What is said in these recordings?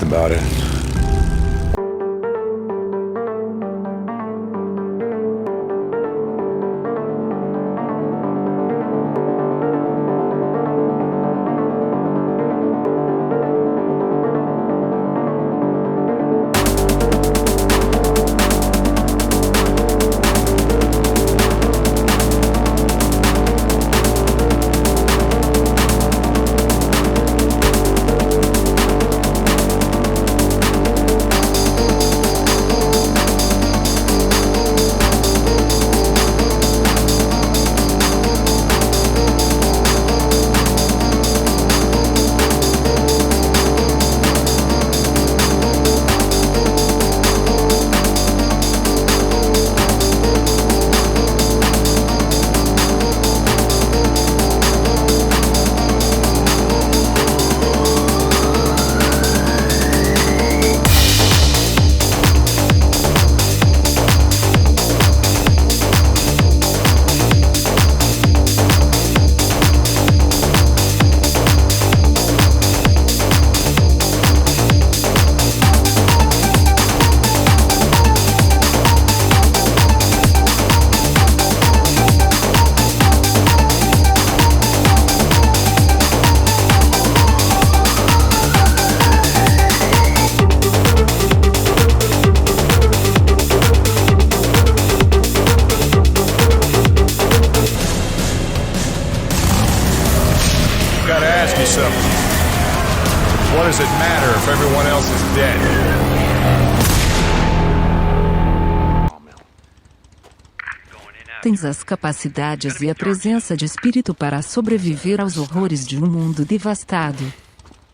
about it. Gotta ask you something. What does it matter if everyone else is dead? Tens as capacidades e a presença de espírito para sobreviver aos horrores de um mundo devastado.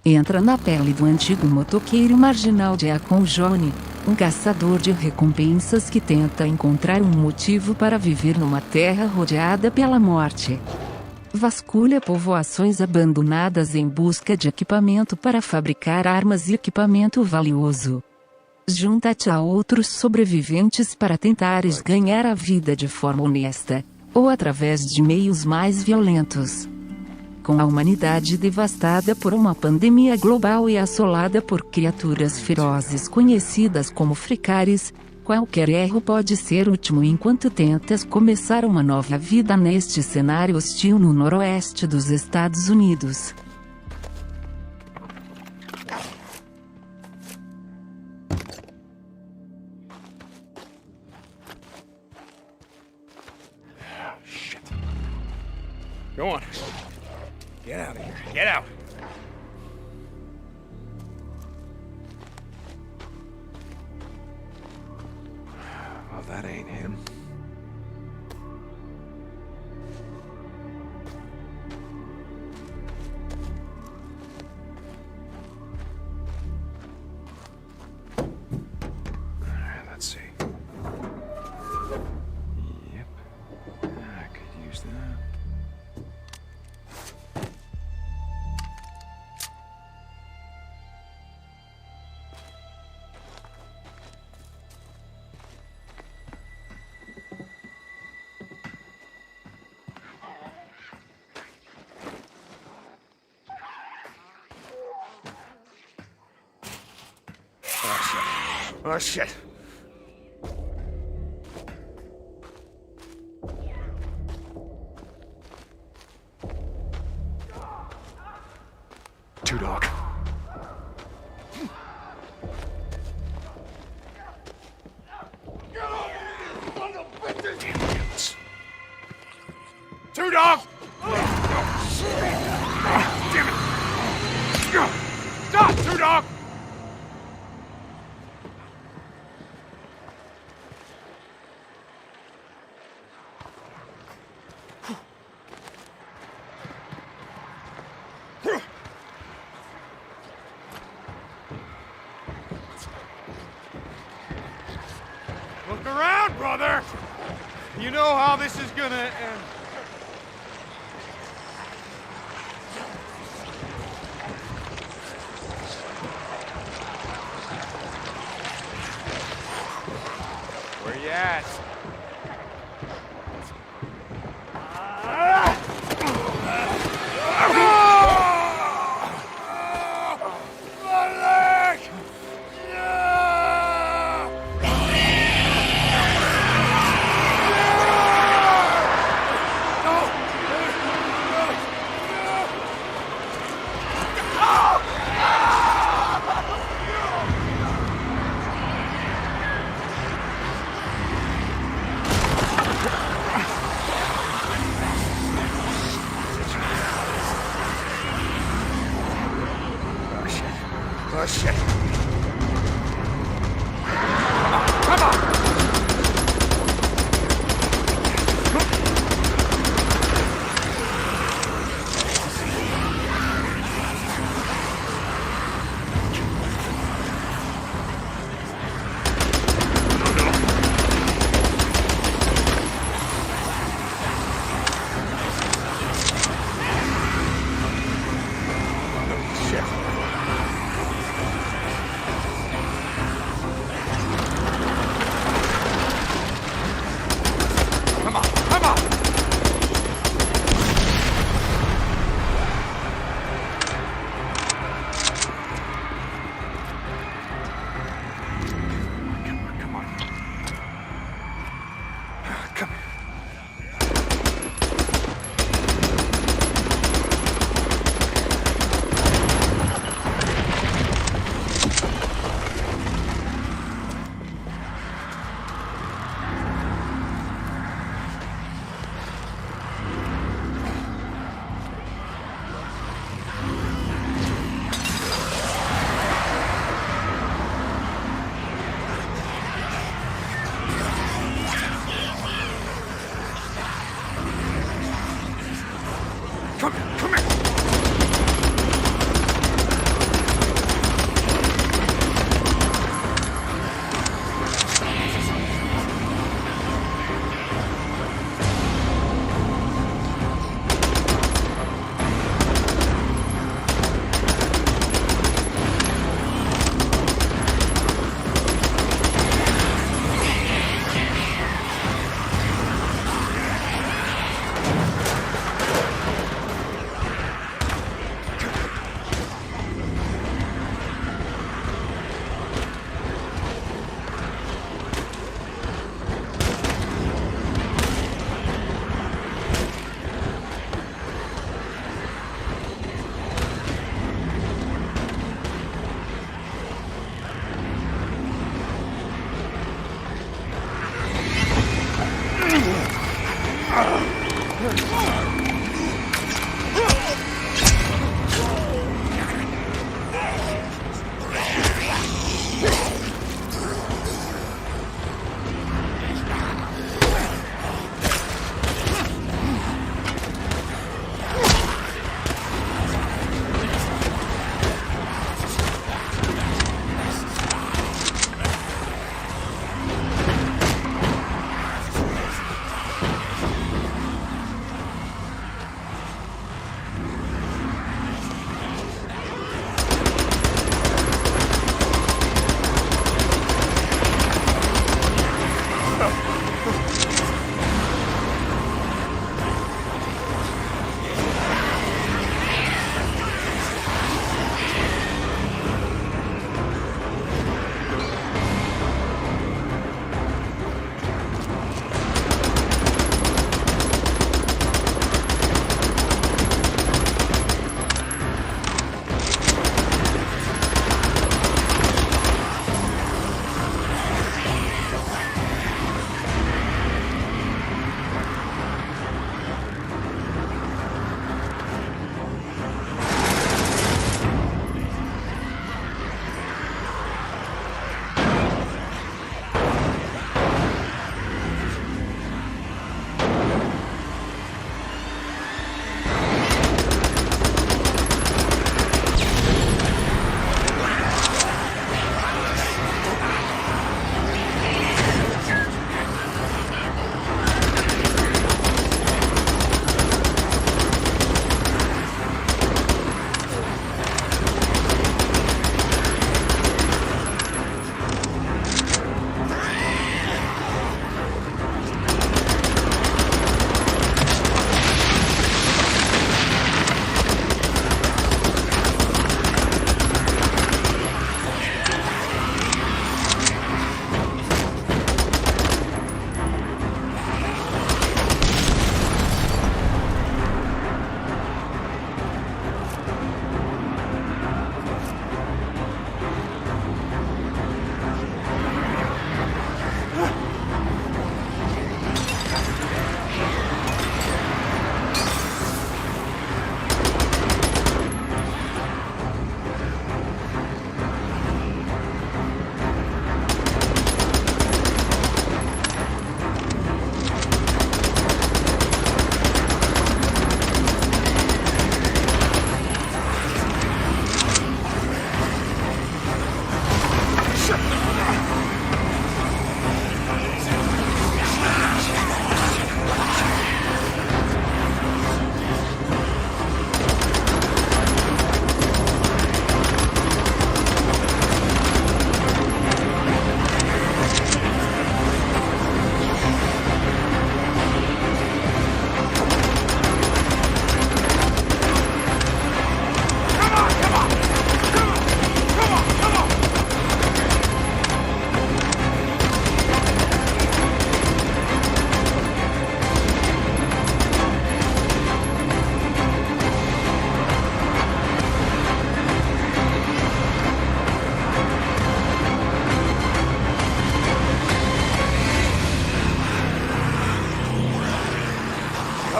Entra na pele do antigo motoqueiro marginal de Akon Johnny, um caçador de recompensas que tenta encontrar um motivo para viver numa terra rodeada pela morte. Vasculha povoações abandonadas em busca de equipamento para fabricar armas e equipamento valioso. Junta-te a outros sobreviventes para tentares ganhar a vida de forma honesta, ou através de meios mais violentos. Com a humanidade devastada por uma pandemia global e assolada por criaturas ferozes conhecidas como fricares, qualquer erro pode ser último enquanto tentas começar uma nova vida neste cenário hostil no noroeste dos Estados Unidos. Go on. Get out of here. Get out. Well, that ain't him. Alright, let's see. Yep. I could use that. Oh, shit. Two Dog. Two Dog! Damn it! Stop, Two Dog! Look around, brother! You know how this is gonna end. Where you at? My leg!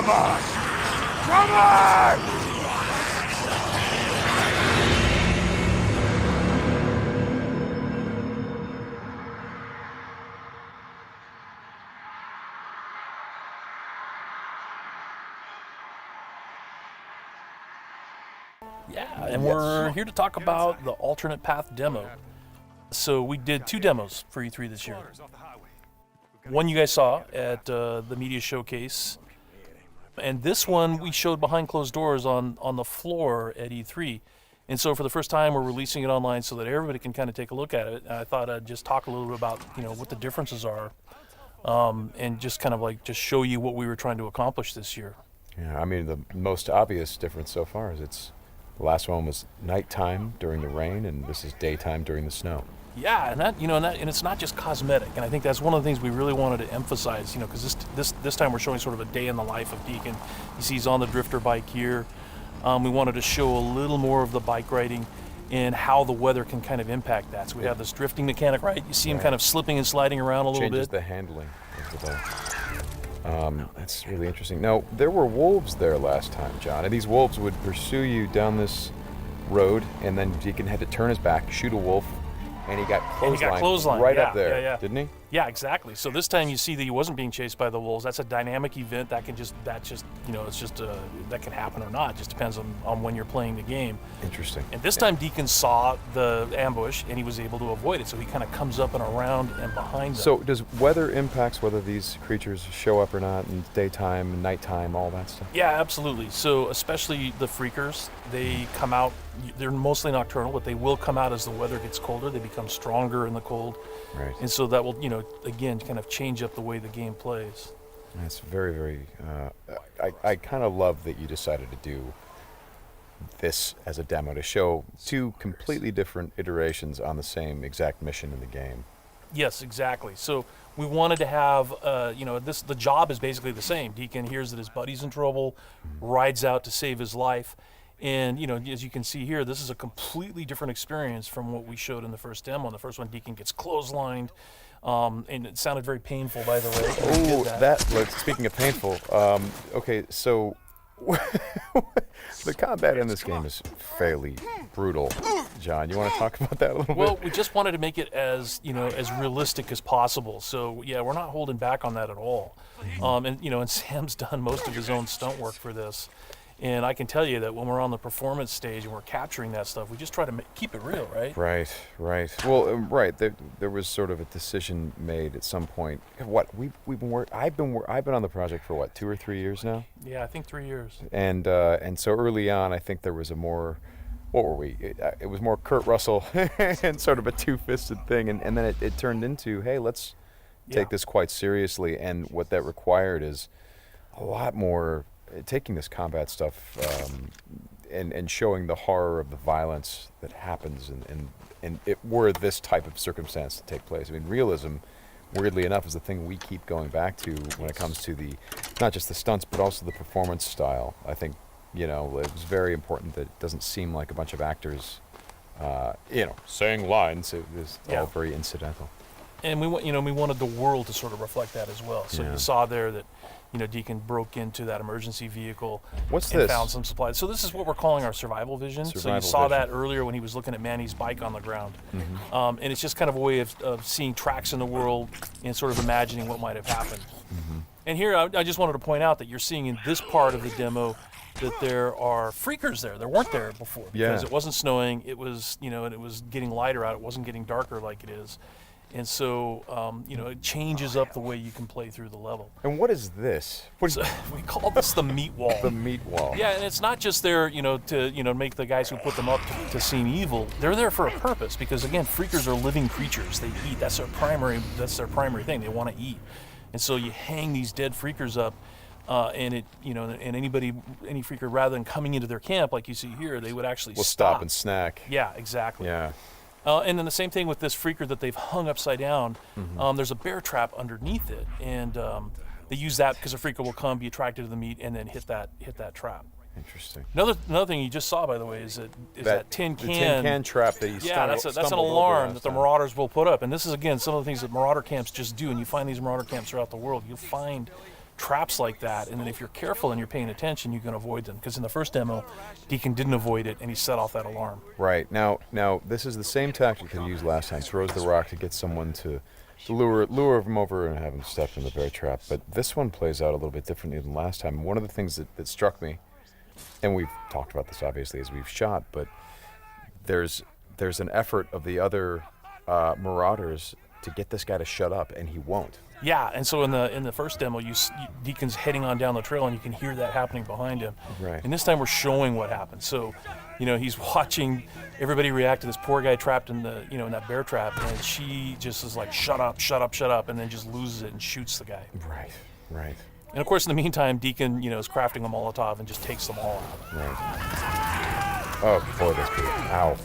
Come on! Come on! Yeah, and we're here to talk about the alternate path demo. So we did 2 demos for E3 this year. One you guys saw at the media showcase, and this one we showed behind closed doors on the floor at E3. And so for the first time, we're releasing it online so that everybody can kind of take a look at it. And I thought I'd just talk a little bit about what the differences are, and just kind of like just show you what we were trying to accomplish this year. Yeah, I mean, the most obvious difference so far is the last one was nighttime during the rain, and this is daytime during the snow. Yeah, and and it's not just cosmetic, and I think that's one of the things we really wanted to emphasize. Because this time we're showing sort of a day in the life of Deacon. You see he's on the drifter bike here. We wanted to show a little more of the bike riding and how the weather can kind of impact that. So we have this drifting mechanic, right? You see him kind of slipping and sliding around a little bit. Changes the handling of the bike. That's really interesting. Now, there were wolves there last time, John, and these wolves would pursue you down this road, and then Deacon had to turn his back, shoot a wolf, and he got clotheslined right up there, didn't he? Yeah, exactly. So this time you see that he wasn't being chased by the wolves. That's a dynamic event that can that can happen or not. It just depends on when you're playing the game. Interesting. And this time Deacon saw the ambush and he was able to avoid it. So he kind of comes up and around and behind them. So does weather impacts whether these creatures show up or not in daytime, nighttime, all that stuff? Yeah, absolutely. So especially the freakers, they come out, they're mostly nocturnal, but they will come out as the weather gets colder. They become stronger in the cold. Right. And so that will, again, kind of change up the way the game plays. That's very, very, I kind of love that you decided to do this as a demo to show 2 completely different iterations on the same exact mission in the game. Yes, exactly. So we wanted to have, the job is basically the same. Deacon hears that his buddy's in trouble, rides out to save his life. And, as you can see here, this is a completely different experience from what we showed in the first demo. In the first one, Deacon gets clotheslined, and it sounded very painful, by the way. Oh, speaking of painful, okay, so the combat in this game is fairly brutal. John, you want to talk about that a little bit? Well, we just wanted to make it as realistic as possible. So, yeah, we're not holding back on that at all. And Sam's done most of his own stunt work for this. And I can tell you that when we're on the performance stage and we're capturing that stuff, we just try to keep it real, right? Right. Well, right. There was sort of a decision made at some point. What I've been on the project for 2 or 3 years now. Yeah, I think 3 years. And so early on, I think there was a more, what were we? It was more Kurt Russell and sort of a two-fisted thing, and then it turned into, hey, let's take this quite seriously. And what that required is a lot more. Taking this combat stuff and showing the horror of the violence that happens and it were this type of circumstance to take place. I mean, realism, weirdly enough, is the thing we keep going back to when it comes to not just the stunts, but also the performance style. I think, it was very important that it doesn't seem like a bunch of actors, saying lines. It was all very incidental. And we wanted the world to sort of reflect that as well. So you saw there that, Deacon broke into that emergency vehicle and found some supplies. So this is what we're calling our survival vision. So you saw that earlier when he was looking at Manny's bike on the ground. And it's just kind of a way of seeing tracks in the world and sort of imagining what might have happened. And here I just wanted to point out that you're seeing in this part of the demo that there are freakers there. There weren't there before because it wasn't snowing. It was, and it was getting lighter out. It wasn't getting darker like it is. And so, it changes up the way you can play through the level. And what is this? We call this the meat wall. The meat wall. Yeah, and it's not just there, to make the guys who put them up to seem evil. They're there for a purpose because, again, freakers are living creatures. They eat. That's their primary thing. They want to eat. And so you hang these dead freakers up, and any freaker, rather than coming into their camp like you see here, they would actually stop and snack. Yeah, exactly. Yeah. And then the same thing with this freaker that they've hung upside down. There's a bear trap underneath it, and they use that because a freaker will come, be attracted to the meat, and then hit that trap. Interesting. Another thing you just saw, by the way, is that tin can. The tin can trap that you that's an alarm that the Marauders will put up. And this is, again, some of the things that Marauder camps just do. And you find these Marauder camps throughout the world. You'll find traps like that, and then if you're careful and you're paying attention, you can avoid them. Because in the first demo, Deacon didn't avoid it, and he set off that alarm. Right. Now this is the same tactic that he used last time. Throws the rock to get someone to lure him over and have him step in the bear trap. But this one plays out a little bit differently than last time. One of the things that struck me, and we've talked about this obviously as we've shot, but there's an effort of the other Marauders to get this guy to shut up, and he won't. Yeah, and so in the first demo, Deacon's heading on down the trail, and you can hear that happening behind him. Right. And this time we're showing what happened. So, he's watching everybody react to this poor guy trapped in the in that bear trap, and she just is like, shut up, shut up, shut up, and then just loses it and shoots the guy. Right. And of course, in the meantime, Deacon is crafting a Molotov and just takes them all out. Right. Oh boy, that's good. Ow.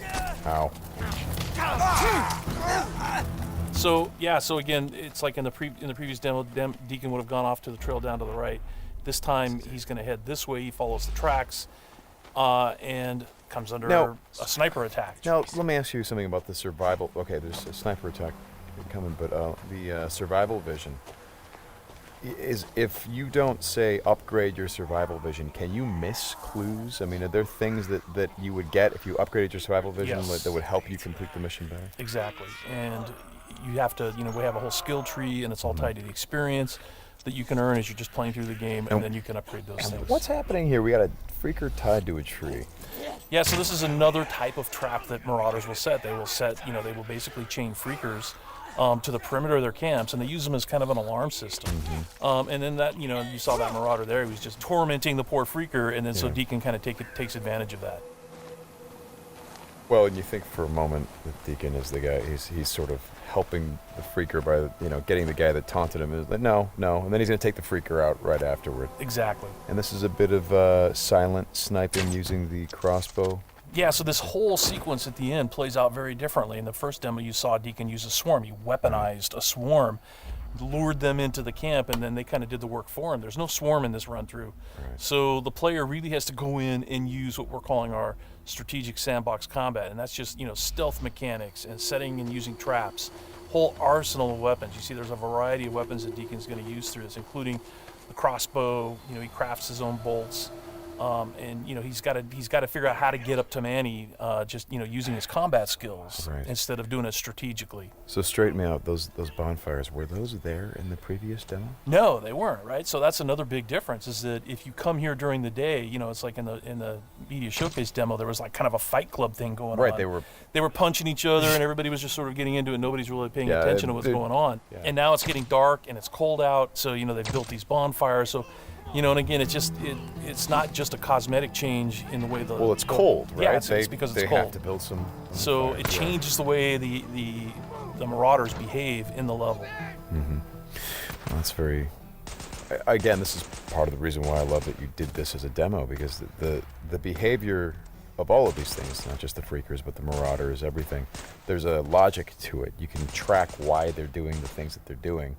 So again, it's like in the previous demo, Deacon would have gone off to the trail down to the right. This time he's going to head this way. He follows the tracks, and comes under a sniper attack. Now let me ask you something about the survival. Okay, there's a sniper attack coming, but the survival vision is, if you don't say upgrade your survival vision, can you miss clues? I mean, are there things that you would get if you upgraded your survival vision that would help you complete the mission better? Exactly, and you have to, we have a whole skill tree, and it's all tied to the experience that you can earn as you're just playing through the game, and then you can upgrade those things. What's happening here? We got a freaker tied to a tree. Yeah, so this is another type of trap that Marauders will set. They will basically chain freakers to the perimeter of their camps, and they use them as kind of an alarm system. And then that, you saw that Marauder there, he was just tormenting the poor freaker, and then so Deacon kind of takes advantage of that. Well, and you think for a moment that Deacon is the guy, he's sort of helping the freaker by, getting the guy that taunted him. Is like, no, and then he's going to take the freaker out right afterward. Exactly. And this is a bit of silent sniping using the crossbow. Yeah, so this whole sequence at the end plays out very differently. In the first demo, you saw Deacon use a swarm. He weaponized a swarm, lured them into the camp, and then they kind of did the work for him. There's no swarm in this run-through. Right. So the player really has to go in and use what we're calling our strategic sandbox combat, and that's just, stealth mechanics and setting and using traps, whole arsenal of weapons. You see there's a variety of weapons that Deacon's going to use through this, including the crossbow. He crafts his own bolts. And he's got to figure out how to get up to Manny, just using his combat skills instead of doing it strategically. So straighten me out. Those bonfires, were those there in the previous demo? No, they weren't. Right. So that's another big difference. Is that if you come here during the day, it's like in the media showcase demo, there was like kind of a fight club thing going on. Right. They were punching each other, and everybody was just sort of getting into it. Nobody's really paying attention to what's going on. Yeah. And now it's getting dark and it's cold out. So they've built these bonfires. So. And again, it's not just a cosmetic change in the way the... Well, it's cold, right? Yeah, it's because it's cold. They have to build some... So it changes the way the Marauders behave in the level. Mm-hmm. Well, that's very... Again, this is part of the reason why I love that you did this as a demo, because the behavior of all of these things, not just the freakers, but the Marauders, everything, there's a logic to it. You can track why they're doing the things that they're doing.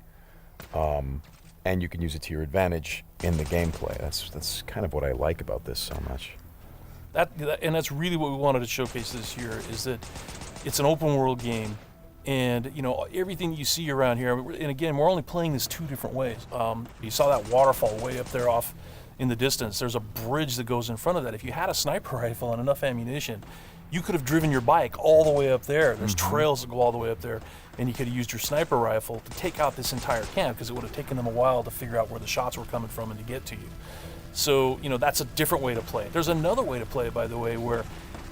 And you can use it to your advantage in the gameplay. That's kind of what I like about this so much. And that's really what we wanted to showcase this year, is that it's an open world game, and everything you see around here. And again, we're only playing this two different ways. You saw that waterfall way up there off in the distance. There's a bridge that goes in front of that. If you had a sniper rifle and enough ammunition, you could have driven your bike all the way up there. There's trails that go all the way up there, and you could have used your sniper rifle to take out this entire camp, because it would have taken them a while to figure out where the shots were coming from and to get to you. So, that's a different way to play it. There's another way to play it, by the way, where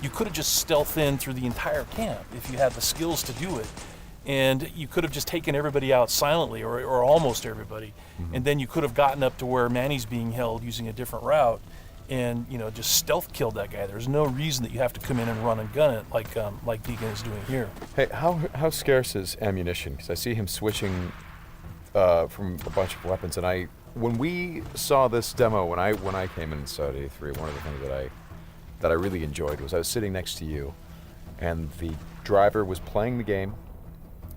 you could have just stealthed in through the entire camp if you had the skills to do it. And you could have just taken everybody out silently, or almost everybody, and then you could have gotten up to where Manny's being held using a different route, and just stealth killed that guy. There's no reason that you have to come in and run and gun it like Deacon is doing here. Hey, how scarce is ammunition? Because I see him switching from a bunch of weapons, and when we saw this demo, when I came in and saw it at A3, one of the things that I really enjoyed was I was sitting next to you, and the driver was playing the game,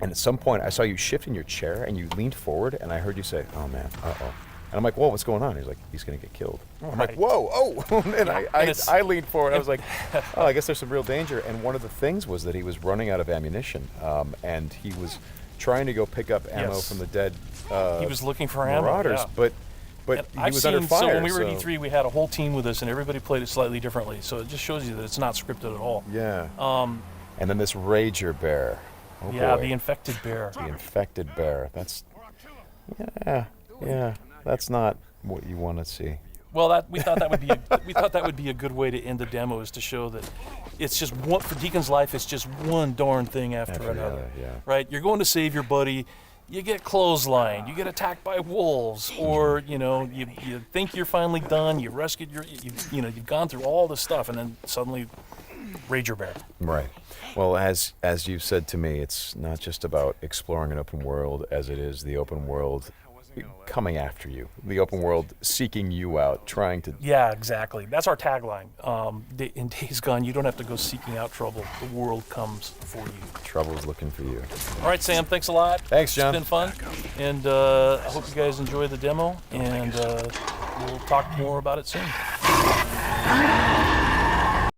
and at some point I saw you shift in your chair and you leaned forward, and I heard you say, "Oh man, uh-oh." And I'm like, whoa, what's going on? He's like, he's going to get killed. I'm like, whoa, oh. And I leaned forward. I was like, oh, I guess there's some real danger. And one of the things was that he was running out of ammunition. And he was trying to go pick up ammo from the dead he was looking for Marauders. ammo, yeah. But But and he was under fire. So when we were at E3, we had a whole team with us, and everybody played it slightly differently. So it just shows you that it's not scripted at all. Yeah. And then this Rager bear. Oh yeah, boy. the infected bear. The infected bear. That's that's not what you want to see. Well, we thought that would be a good way to end the demo, is to show that it's just one, for Deacon's life. It's just one darn thing after another. Yeah. Right? You're going to save your buddy. You get clotheslined. You get attacked by wolves, or you think you're finally done. You rescued you've gone through all this stuff, and then suddenly, Rager bear. Right. Well, as you've said to me, it's not just about exploring an open world, as it is the open world coming after you, the open world seeking you out, trying to... Yeah, exactly. That's our tagline. In Days Gone, you don't have to go seeking out trouble. The world comes for you. Trouble's looking for you. All right, Sam, thanks a lot. Thanks, John. It's been fun. And I hope you guys enjoy the demo, and we'll talk more about it soon.